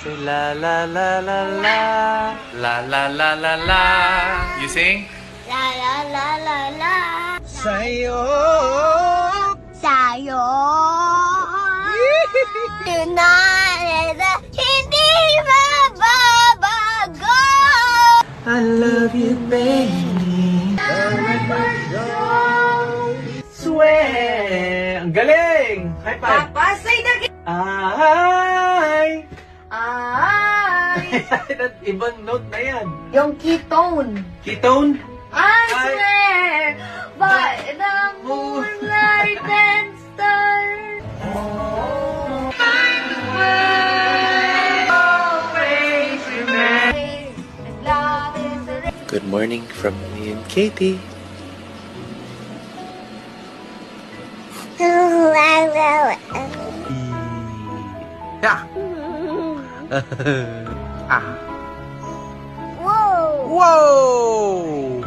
Say la la la la la la la la la la. You sing? La la la la la. Sa'yo. Sa'yo. Tonight, hindi mababago. I love you, baby. Swear. Ang galing. High five. Papa, say the Ay. Ay. That ibang note na yan. Yung ketone. Ketone? I swear by the moonlight and stars. Good morning from me and Katie. Yeah. Ah. Whoa! Whoa!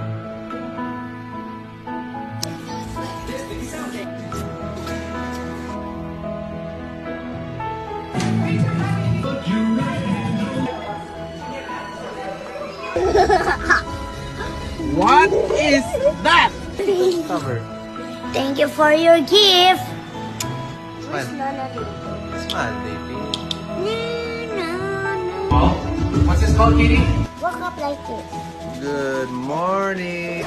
What is that? Cover. Thank you for your gift. Smile. Smile, baby. No. Oh, what's this called, Kitty? Woke up like this. Good morning.